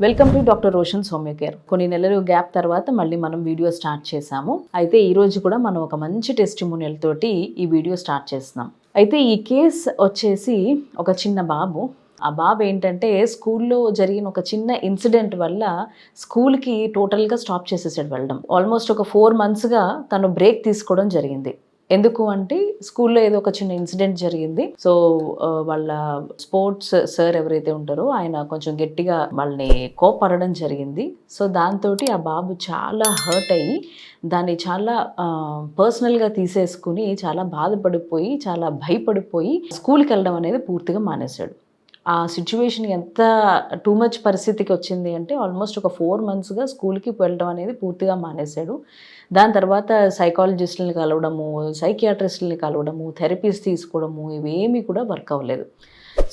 Welcome to doctor Roshan's homeo care. కొన్ని నెలలు gap తర్వాత మళ్ళీ మనం వీడియో స్టార్ట్ చేసాము. అయితే ఈ రోజు కూడా మనం ఒక మంచి టెస్టిమోనియల్ తోటి ఈ వీడియో స్టార్ట్ చేస్తున్నాం. అయితే ఈ కేస్ వచ్చేసి ఒక చిన్న బాబు. ఆ బాబు ఏంటంటే స్కూల్లో జరిగిన ఒక చిన్న ఇన్సిడెంట్ వల్ల స్కూల్కి టోటల్గా స్టాప్ చేసేసాడు వెళ్ళడం. ఆల్మోస్ట్ ఒక 4 monthsగా తను బ్రేక్ తీసుకోవడం జరిగింది. ఎందుకు అంటే స్కూల్లో ఏదో ఒక చిన్న ఇన్సిడెంట్ జరిగింది. సో వాళ్ళ స్పోర్ట్స్ సార్ ఎవరైతే ఉంటారో ఆయన కొంచెం గట్టిగా వాళ్ళని కోపడడం జరిగింది. సో దాంతో ఆ బాబు చాలా హర్ట్ అయ్యి దాన్ని చాలా పర్సనల్గా తీసేసుకుని చాలా బాధపడిపోయి చాలా భయపడిపోయి స్కూల్కి వెళ్ళడం అనేది పూర్తిగా మానేశాడు. ఆ సిచ్యువేషన్ ఎంత టూ మచ్ పరిస్థితికి వచ్చింది అంటే ఆల్మోస్ట్ ఒక 4 monthsగా స్కూల్కి వెళ్ళడం అనేది పూర్తిగా మానేశాడు. దాని తర్వాత సైకాలజిస్టులని కలవడము, సైకియాట్రిస్టులని కలవడము, థెరపీస్ తీసుకోవడము ఇవేమీ కూడా వర్క్ అవ్వలేదు.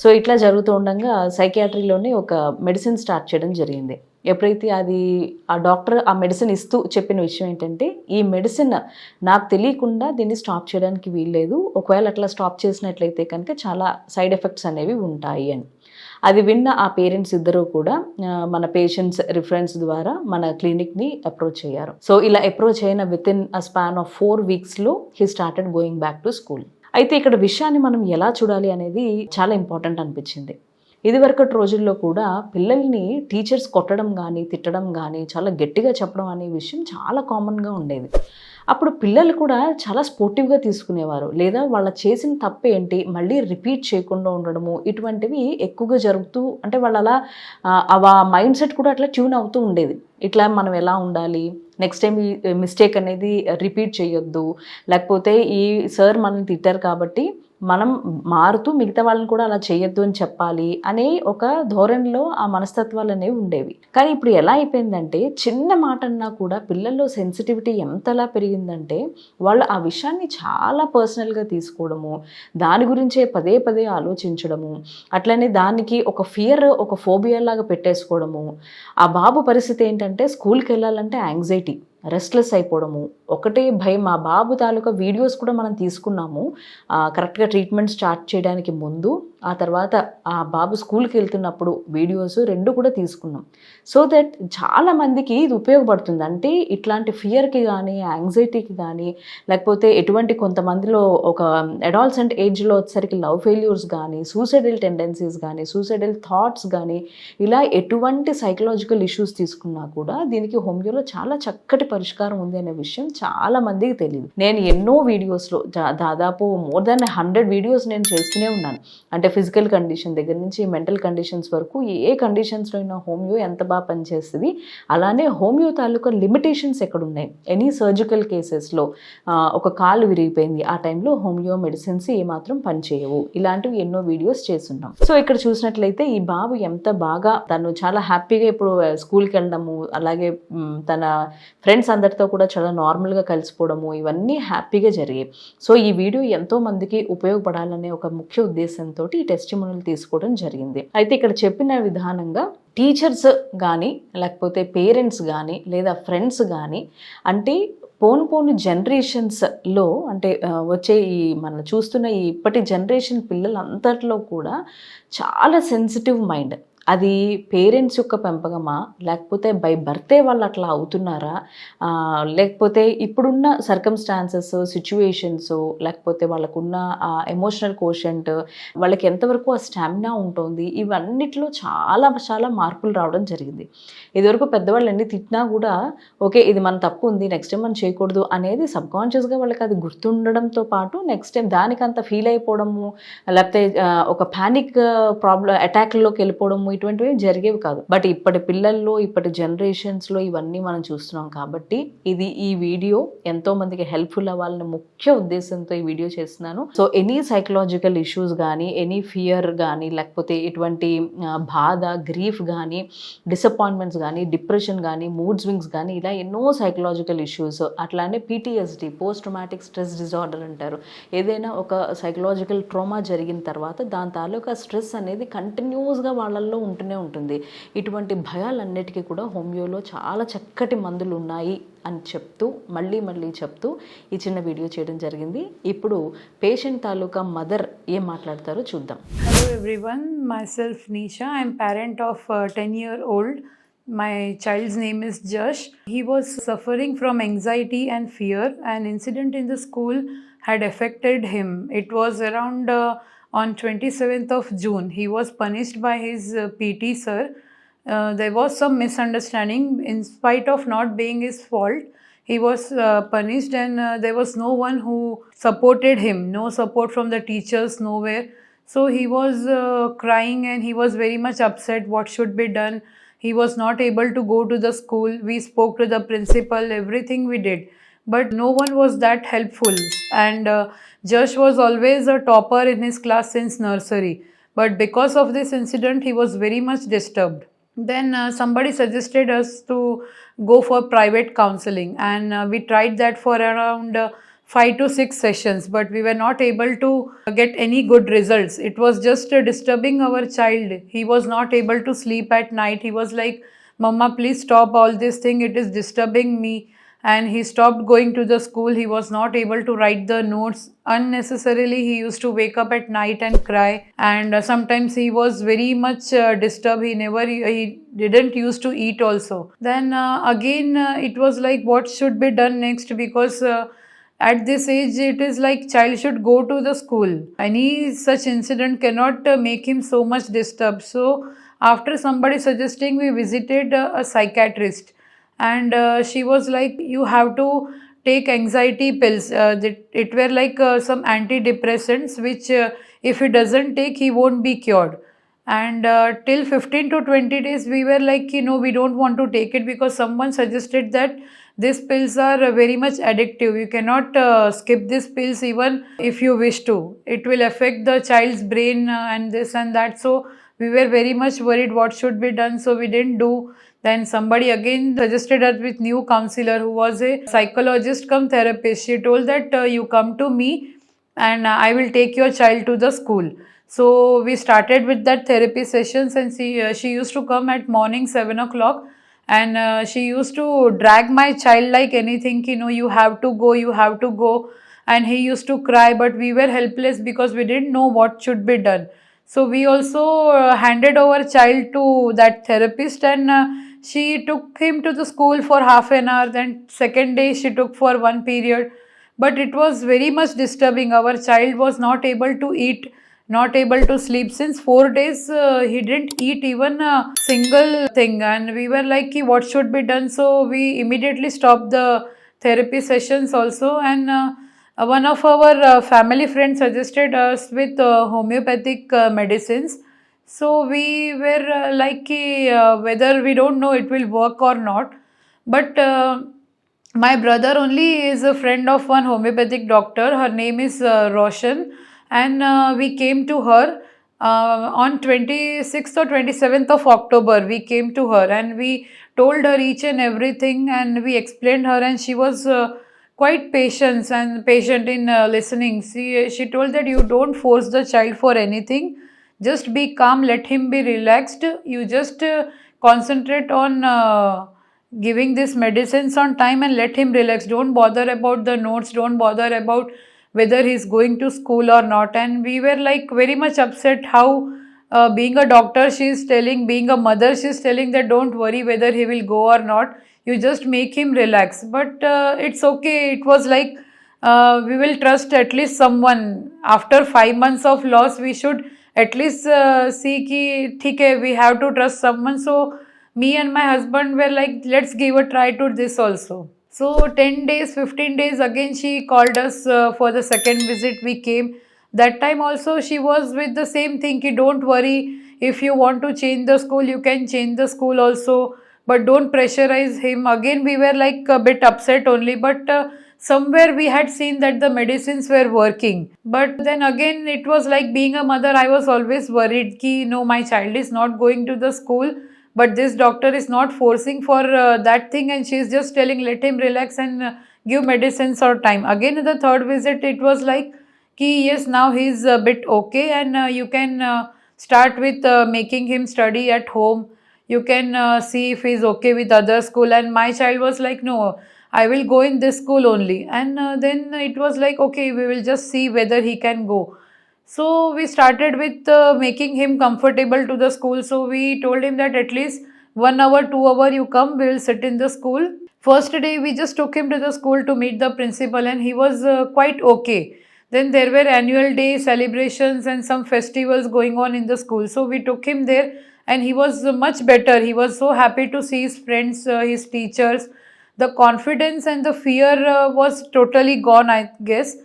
సో ఇట్లా జరుగుతూ ఉండగా సైకియాట్రీలోనే ఒక మెడిసిన్ స్టార్ట్ చేయడం జరిగింది. ఎప్పుడైతే ఆ డాక్టర్ ఆ మెడిసిన్ ఇస్తూ చెప్పిన విషయం ఏంటంటే, ఈ మెడిసిన్ నాకు తెలియకుండా దీన్ని స్టాప్ చేయడానికి వీల్లేదు, ఒకవేళ అట్లా స్టాప్ చేసినట్లయితే కనుక చాలా సైడ్ ఎఫెక్ట్స్ అనేవి ఉంటాయి అని. అది విన్న ఆ పేరెంట్స్ ఇద్దరూ కూడా మన పేషెంట్స్ రిఫరెన్స్ ద్వారా మన క్లినిక్ని అప్రోచ్ అయ్యారు. సో ఇలా అప్రోచ్ అయిన వితిన్ అ స్పాన్ ఆఫ్ 4 weeksలో he started going back to school. అయితే ఇక్కడ విషయాన్ని మనం ఎలా చూడాలి అనేది చాలా ఇంపార్టెంట్ అనిపించింది. ఇదివరకటి రోజుల్లో కూడా పిల్లల్ని టీచర్స్ కొట్టడం కానీ తిట్టడం కానీ చాలా గట్టిగా చెప్పడం అనే విషయం చాలా కామన్గా ఉండేది. అప్పుడు పిల్లలు కూడా చాలా స్పోర్టివ్గా తీసుకునేవారు. లేదా వాళ్ళ చేసిన తప్పు ఏంటి మళ్ళీ రిపీట్ చేయకుండా ఉండడము ఇటువంటివి ఎక్కువగా జరుగుతూ అంటే వాళ్ళు అలా ఆ మైండ్ సెట్ కూడా అట్లా ట్యూన్ అవుతూ ఉండేది. ఇట్లా మనం ఎలా ఉండాలి, నెక్స్ట్ టైం ఈ మిస్టేక్ అనేది రిపీట్ చేయొద్దు, లేకపోతే ఈ సార్ మనల్ని తిట్టారు కాబట్టి మనం మారుతూ మిగతా వాళ్ళని కూడా అలా చేయొద్దు అని చెప్పాలి అనే ఒక ధోరణిలో ఆ మనస్తత్వాలు అనేవి ఉండేవి. కానీ ఇప్పుడు ఎలా అయిపోయిందంటే చిన్న మాట అన్నా కూడా పిల్లల్లో సెన్సిటివిటీ ఎంతలా పెరిగిందంటే వాళ్ళు ఆ విషయాన్ని చాలా పర్సనల్గా తీసుకోవడము, దాని గురించే పదే పదే ఆలోచించడము, అట్లనే దానికి ఒక ఫియర్ ఒక ఫోబియా లాగా పెట్టేసుకోవడము. ఆ బాబు పరిస్థితి ఏంటంటే స్కూల్కి వెళ్ళాలంటే యాంగ్జైటీ, రెస్ట్లెస్ అయిపోవడము, ఒకటే భయం. మా బాబు తాలూకా వీడియోస్ కూడా మనం తీసుకున్నాము కరెక్ట్గా ట్రీట్మెంట్ స్టార్ట్ చేయడానికి ముందు, ఆ తర్వాత ఆ బాబు స్కూల్కి వెళ్తున్నప్పుడు వీడియోస్ 2 కూడా తీసుకున్నాం. సో దట్ చాలామందికి ఇది ఉపయోగపడుతుంది. అంటే ఇట్లాంటి ఫియర్కి కానీ యాంగ్జైటీకి కానీ లేకపోతే ఎటువంటి కొంతమందిలో ఒక అడాల్సెంట్ ఏజ్లో వచ్చేసరికి లవ్ ఫెయిల్యూర్స్ కానీ సూసైడల్ టెండెన్సీస్ కానీ సూసైడల్ థాట్స్ కానీ ఇలా ఎటువంటి సైకలాజికల్ ఇష్యూస్ తీసుకున్నా కూడా దీనికి హోమియోలో చాలా చక్కటి పరిష్కారం ఉంది అనే విషయం చాలా మందికి తెలియదు. నేను ఎన్నో వీడియోస్లో దాదాపు మోర్ దాన్ 100 వీడియోస్ నేను చేస్తూనే ఉన్నాను. అంటే ఫిజికల్ కండిషన్ దగ్గర నుంచి మెంటల్ కండిషన్స్ వరకు ఏ కండిషన్స్లో అయినా హోమియో ఎంత బాగా పనిచేస్తుంది, అలానే హోమియో తాలూకా లిమిటేషన్స్ ఎక్కడున్నాయి. ఎనీ సర్జికల్ కేసెస్లో ఒక కాలు విరిగిపోయింది, ఆ టైంలో హోమియో మెడిసిన్స్ ఏమాత్రం పనిచేయవు, ఇలాంటివి ఎన్నో వీడియోస్ చేస్తున్నాం. సో ఇక్కడ చూసినట్లయితే ఈ బాబు ఎంత బాగా తను చాలా హ్యాపీగా ఇప్పుడు స్కూల్కి వెళ్ళడము, అలాగే తన ఫ్రెండ్స్ అందరితో కూడా చాలా నార్మల్గా కలిసిపోవడము ఇవన్నీ హ్యాపీగా జరిగాయి. సో ఈ వీడియో ఎంతో మందికి ఉపయోగపడాలనే ఒక ముఖ్య ఉద్దేశంతో ఈ టెస్టిమోనియల్ తీసుకోవడం జరిగింది. అయితే ఇక్కడ చెప్పిన విధానంగా టీచర్స్ కానీ లేకపోతే పేరెంట్స్ కానీ లేదా ఫ్రెండ్స్ కానీ అంటే పోను జనరేషన్స్లో అంటే వచ్చే ఈ మనం చూస్తున్న ఈ ఇప్పటి జనరేషన్ పిల్లలంతట్లో కూడా చాలా సెన్సిటివ్ మైండ్. అది పేరెంట్స్ యొక్క పెంపకమా లేకపోతే బై బర్తే వాళ్ళు అట్లా అవుతున్నారా, లేకపోతే ఇప్పుడున్న సర్కమ్స్టాన్సెస్ సిచ్యువేషన్స్ లేకపోతే వాళ్ళకున్న ఆ ఎమోషనల్ కోషెంట్ వాళ్ళకి ఎంతవరకు ఆ స్టామినా ఉంటుంది, ఇవన్నిట్లో చాలా చాలా మార్పులు రావడం జరిగింది. ఇదివరకు పెద్దవాళ్ళు ఎన్ని తిట్టినా కూడా ఓకే ఇది మన తప్పు ఉంది నెక్స్ట్ టైం మనం చేయకూడదు అనేది సబ్కాన్షియస్గా వాళ్ళకి అది గుర్తుండడంతో పాటు నెక్స్ట్ టైం దానికి అంత ఫీల్ అయిపోవడము, లేకపోతే ఒక ప్యానిక్ అటాక్లోకి వెళ్ళిపోవడము ఇటువంటివి జరిగేవి కాదు. బట్ ఇప్పటి పిల్లల్లో ఇప్పటి జనరేషన్స్లో ఇవన్నీ మనం చూస్తున్నాం. కాబట్టి ఈ వీడియో ఎంతో మందికి హెల్ప్ఫుల్ అవ్వాలని ముఖ్య ఉద్దేశంతో ఈ వీడియో చేస్తున్నాను. సో ఎనీ సైకలాజికల్ ఇష్యూస్ కానీ ఎనీ ఫియర్ కానీ లేకపోతే ఇటువంటి బాధ గ్రీఫ్ కానీ డిసప్పాయింట్మెంట్స్ కానీ డిప్రెషన్ కానీ మూడ్ స్వింగ్స్ కానీ ఇలా ఎన్నో సైకలాజికల్ ఇష్యూస్, అట్లానే PTSD post traumatic stress disorder అంటారు. ఏదైనా ఒక సైకలాజికల్ ట్రామా జరిగిన తర్వాత దాని తాలూకా స్ట్రెస్ అనేది కంటిన్యూస్గా వాళ్ళల్లో ఉంటూనే ఉంటుంది. ఇటువంటి భయాలన్నిటికీ కూడా హోమియోలో చాలా చక్కటి మందులు ఉన్నాయి అని చెప్తూ మళ్ళీ చెప్తూ ఈ చిన్న వీడియో చేయడం జరిగింది. ఇప్పుడు పేషెంట్ తాలూకా మదర్ ఏం మాట్లాడతారో చూద్దాం. Hello everyone, myself Nisha. I am parent of 10-year-old My child's name is Jash. He was suffering from anxiety and fear. An incident in the school had affected him. It was around on 27th of June. He was punished by his PT sir. There was some misunderstanding. In spite of not being his fault, he was punished, and there was no one who supported him. No support from the teachers, nowhere. So he was crying and he was very much upset. What should be done? He was not able to go to the school. We spoke to the principal, everything we did. But no one was that helpful. And Josh was always a topper in his class since nursery. But because of this incident, he was very much disturbed. Then somebody suggested us to go for private counseling, and we tried that for around 5 to 6 sessions, but we were not able to get any good results. It was just disturbing our child. He was not able to sleep at night. He was like, Mama, please stop all this thing, it is disturbing me. And he stopped going to the school. He was not able to write the notes. Unnecessarily he used to wake up at night and cry, and sometimes he was very much disturbed. He didn't used to eat also. Then again it was like, what should be done next? Because at this age it is like child should go to the school. Any such incident cannot make him so much disturbed. So after somebody suggesting, we visited a psychiatrist, and she was like, you have to take anxiety pills. It were like some antidepressants which if he doesn't take, he won't be cured. And till 15 to 20 days we were like, we don't want to take it, because someone suggested that these pills are very much addictive. You cannot skip these pills even if you wish to. It will affect the child's brain and this and that. So we were very much worried what should be done, so we didn't do. Then somebody again suggested us with new counselor who was a psychologist come therapist. She told that you come to me and I will take your child to the school. So we started with that therapy sessions, and she used to come at morning 7 o'clock, and she used to drag my child like anything, you have to go, you have to go. And he used to cry, but we were helpless because we didn't know what should be done. So we also handed our child to that therapist, and she took him to the school for half an hour. Then second day she took for one period. But it was very much disturbing. Our child was not able to eat, not able to sleep. Since 4 days he didn't eat even a single thing, and we were like, what should be done? So we immediately stopped the therapy sessions also, and one of our family friends suggested us with homeopathic medicines. So we were like, whether we don't know it will work or not. But my brother only is a friend of one homeopathic doctor. Her name is Roshan, and we came to her on 26th or 27th of October. We came to her and we told her each and everything, and we explained her, and she was quite patient in listening. She told that you don't force the child for anything. Just be calm, let him be relaxed. You just concentrate on giving these medicines on time and let him relax. Don't bother about the notes, don't bother about whether he's going to school or not. And we were like very much upset how being a doctor she's telling, being a mother she's telling that don't worry whether he will go or not, you just make him relax. But it's okay. It was like we will trust at least someone. After 5 months of loss, we should at least see ki theek hai, we have to trust someone. So me and my husband were like, let's give a try to this also. So 10 days, 15 days, again she called us for the second visit. We came. That time also she was with the same thing, ki don't worry, if you want to change the school, you can change the school also, but don't pressurize him. Again we were like a bit upset only, but somewhere we had seen that the medicines were working. But then again it was like, being a mother, I was always worried ki no, my child is not going to the school, but this doctor is not forcing for that thing, and she is just telling let him relax and give medicines or time. Again in the third visit it was like ki yes, now he is a bit okay, and you can start with making him study at home. You can see if he is okay with other school. And my child was like, no, I will go in this school only. And then it was like, okay, we will just see whether he can go. So we started with making him comfortable to the school. So we told him that at least 1 hour, 2 hour you come, we will sit in the school. First day we just took him to the school to meet the principal, and he was quite okay. Then there were annual day celebrations and some festivals going on in the school. So we took him there and he was much better. He was so happy to see his friends, his teachers. The confidence and the fear was totally gone, I guess.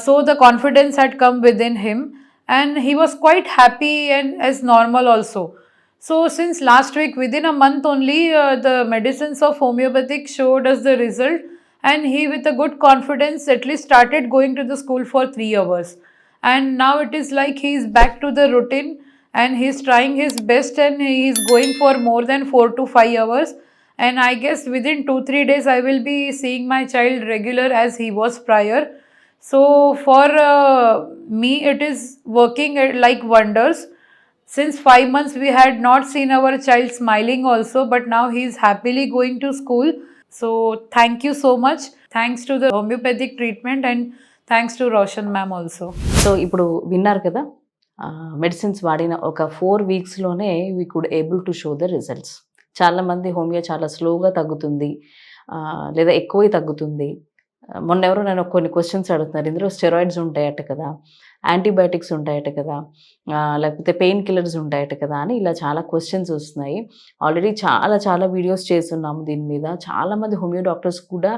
So the confidence had come within him and he was quite happy and as normal also. So since last week, within a month only, the medicines of homeopathic showed us the result, and he with a good confidence at least started going to the school for 3 hours. And now it is like he is back to the routine and he is trying his best and he is going for more than 4 to 5 hours. And I guess within 2-3 days I will be seeing my child regular as he was prior. So for me it is working like wonders. Since 5 months we had not seen our child smiling also, but now he is happily going to school. So thank you so much. Thanks to the homeopathic treatment and thanks to Roshan ma'am also. So ఇప్పుడు విన్నారు కదా, medicines వాడిన ఒక 4 వీక్స్లోనే we could able to show the results. చాలామంది homeo చాలా స్లోగా తగ్గుతుంది, లేదా ఎక్కువ తగ్గుతుంది. మొన్న ఎవరో నేను కొన్ని క్వశ్చన్స్ అడుగుతున్నారు, ఇందులో స్టెరాయిడ్స్ ఉంటాయట కదా, యాంటీబయాటిక్స్ ఉంటాయట కదా, లేకపోతే పెయిన్ కిల్లర్స్ ఉంటాయట కదా అని ఇలా చాలా క్వశ్చన్స్ వస్తున్నాయి. ఆల్రెడీ చాలా వీడియోస్ చేస్తున్నాము దీని మీద. చాలామంది హోమియో డాక్టర్స్ కూడా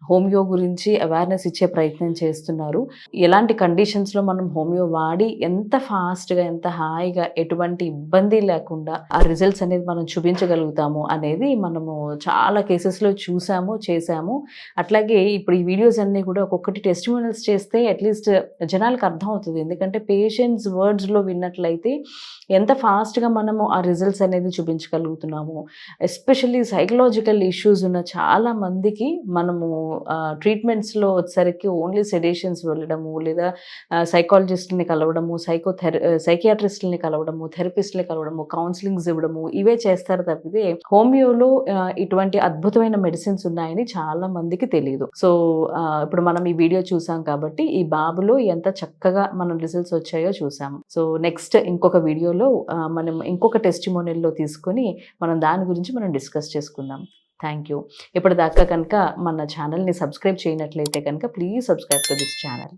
హోమియో గురించి అవేర్నెస్ ఇచ్చే ప్రయత్నం చేస్తున్నారు. ఎలాంటి కండిషన్స్లో మనం హోమియో వాడి ఎంత ఫాస్ట్గా, ఎంత హాయిగా, ఎటువంటి ఇబ్బంది లేకుండా ఆ రిజల్ట్స్ అనేది మనం చూపించగలుగుతాము అనేది మనము చాలా కేసెస్లో చూసాము, చేసాము. అట్లాగే ఇప్పుడు ఈ వీడియోస్ అన్నీ కూడా ఒక్కొక్కటి టెస్టిమోనియల్స్ చేస్తే అట్లీస్ట్ జనాలకు అర్థం అవుతుంది. ఎందుకంటే పేషెంట్స్ వర్డ్స్లో విన్నట్లయితే ఎంత ఫాస్ట్గా మనము ఆ రిజల్ట్స్ అనేది చూపించగలుగుతున్నాము. ఎస్పెషల్లీ సైకలాజికల్ ఇష్యూస్ ఉన్న చాలా మందికి మనము ట్రీట్మెంట్స్లో వచ్చేసరికి ఓన్లీ సెడేషన్స్ వెళ్ళడము, లేదా సైకాలజిస్ట్ని కలవడము, సైకియాట్రిస్ట్ని కలవడము, థెరపిస్ట్ని కలవడము, కౌన్సిలింగ్స్ ఇవ్వడము, ఇవే చేస్తారు తప్పితే హోమియోలో ఇటువంటి అద్భుతమైన మెడిసిన్స్ ఉన్నాయని చాలా మందికి తెలియదు. సో ఇప్పుడు మనం ఈ వీడియో చూసాం కాబట్టి ఈ బాబులో ఎంత చక్కగా మన రిజల్ట్స్ వచ్చాయో చూసాము. సో నెక్స్ట్ ఇంకొక వీడియోలో మనం ఇంకొక టెస్టిమోనియల్లో తీసుకొని మనం దాని గురించి మనం డిస్కస్ చేసుకుందాం. Thank you. ఇప్పటిదాకా కనుక మన ఛానల్ని సబ్స్క్రైబ్ చేయనట్లయితే కనుక please subscribe to this channel.